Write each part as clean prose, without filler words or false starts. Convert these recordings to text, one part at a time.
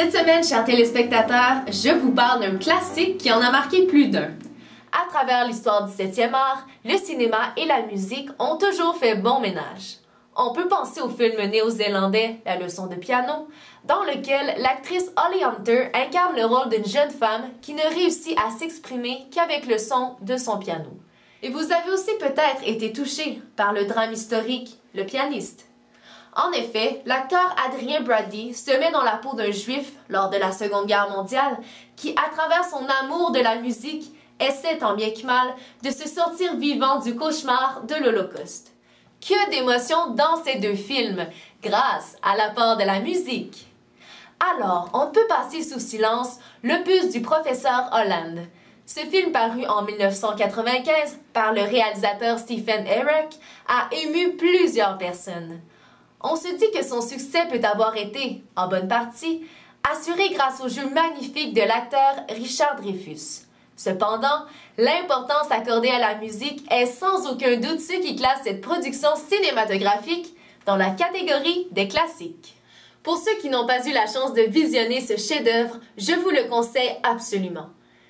Cette semaine, chers téléspectateurs, je vous parle d'un classique qui en a marqué plus d'un. À travers l'histoire du 7e art, le cinéma et la musique ont toujours fait bon ménage. On peut penser au film néo-zélandais La leçon de piano, dans lequel l'actrice Holly Hunter incarne le rôle d'une jeune femme qui ne réussit à s'exprimer qu'avec le son de son piano. Et vous avez aussi peut-être été touché par le drame historique Le pianiste. En effet, l'acteur Adrien Brody se met dans la peau d'un juif lors de la Seconde Guerre mondiale qui, à travers son amour de la musique, essaie tant bien que mal de se sortir vivant du cauchemar de l'Holocauste. Que d'émotions dans ces deux films, grâce à l'apport de la musique! Alors, on ne peut passer sous silence l'opus du professeur Holland. Ce film paru en 1995 par le réalisateur Stephen Herek a ému plusieurs personnes. On se dit que son succès peut avoir été, en bonne partie, assuré grâce au jeu magnifique de l'acteur Richard Dreyfuss. Cependant, l'importance accordée à la musique est sans aucun doute ce qui classe cette production cinématographique dans la catégorie des classiques. Pour ceux qui n'ont pas eu la chance de visionner ce chef-d'œuvre, je vous le conseille absolument.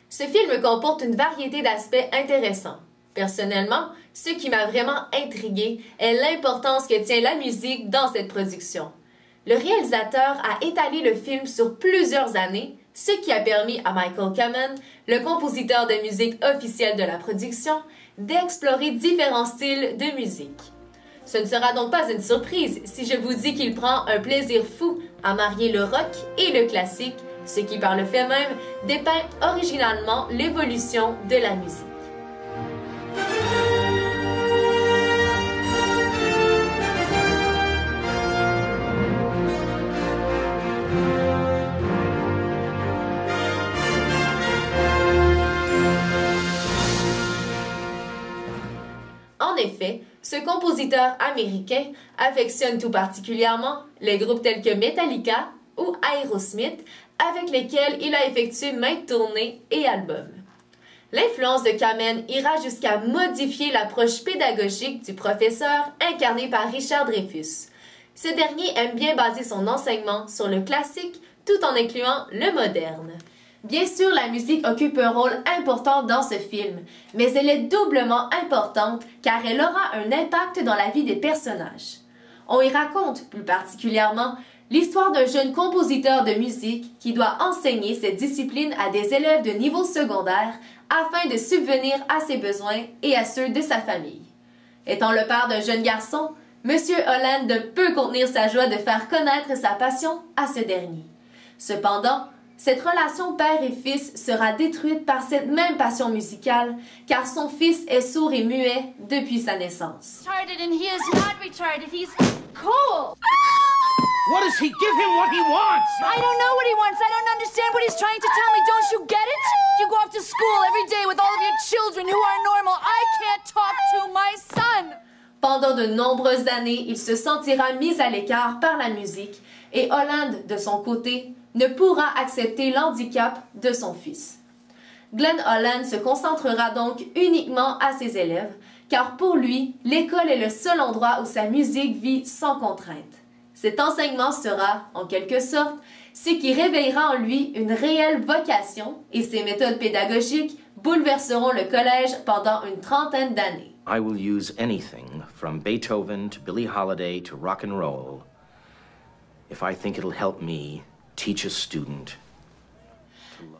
Ce film comporte une variété d'aspects intéressants. Personnellement, ce qui m'a vraiment intriguée est l'importance que tient la musique dans cette production. Le réalisateur a étalé le film sur plusieurs années, ce qui a permis à Michael Kamen, le compositeur de musique officiel de la production, d'explorer différents styles de musique. Ce ne sera donc pas une surprise si je vous dis qu'il prend un plaisir fou à marier le rock et le classique, ce qui par le fait même dépeint originalement l'évolution de la musique. En effet, ce compositeur américain affectionne tout particulièrement les groupes tels que Metallica ou Aerosmith, avec lesquels il a effectué maintes tournées et albums. L'influence de Kamen ira jusqu'à modifier l'approche pédagogique du professeur incarné par Richard Dreyfuss. Ce dernier aime bien baser son enseignement sur le classique tout en incluant le moderne. Bien sûr, la musique occupe un rôle important dans ce film, mais elle est doublement importante car elle aura un impact dans la vie des personnages. On y raconte, plus particulièrement, l'histoire d'un jeune compositeur de musique qui doit enseigner cette discipline à des élèves de niveau secondaire afin de subvenir à ses besoins et à ceux de sa famille. Étant le père d'un jeune garçon, M. Holland ne peut contenir sa joie de faire connaître sa passion à ce dernier. Cependant, cette relation père et fils sera détruite par cette même passion musicale, car son fils est sourd et muet depuis sa naissance. What does he give him what he wants? I don't know what he wants. I don't understand what he's trying to tell me. Don't you get it? You go off to school every day with all of your children who are normal. I can't talk to my son. Pendant de nombreuses années, il se sentira mis à l'écart par la musique et Holland, de son côté, ne pourra accepter l'handicap de son fils. Glenn Holland se concentrera donc uniquement à ses élèves, car pour lui, l'école est le seul endroit où sa musique vit sans contrainte. Cet enseignement sera, en quelque sorte, ce qui réveillera en lui une réelle vocation et ses méthodes pédagogiques bouleverseront le collège pendant une trentaine d'années. I will use anything from Beethoven to Billie Holiday to rock and roll if I think it'll help me teach a student.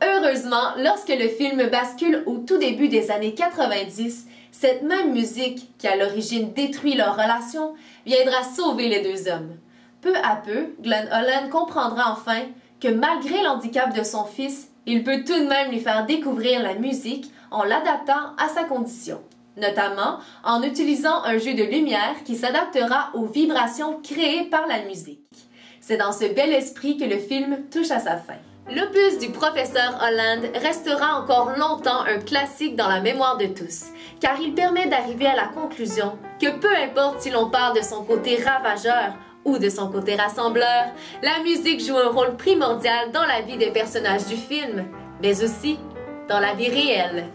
Heureusement, lorsque le film bascule au tout début des années 90, cette même musique qui à l'origine détruit leur relation viendra sauver les deux hommes. Peu à peu, Glenn Holland comprendra enfin que malgré l'handicap de son fils, il peut tout de même lui faire découvrir la musique en l'adaptant à sa condition, notamment en utilisant un jeu de lumière qui s'adaptera aux vibrations créées par la musique. C'est dans ce bel esprit que le film touche à sa fin. L'opus du professeur Holland restera encore longtemps un classique dans la mémoire de tous, car il permet d'arriver à la conclusion que peu importe si l'on parle de son côté ravageur ou de son côté rassembleur, la musique joue un rôle primordial dans la vie des personnages du film, mais aussi dans la vie réelle.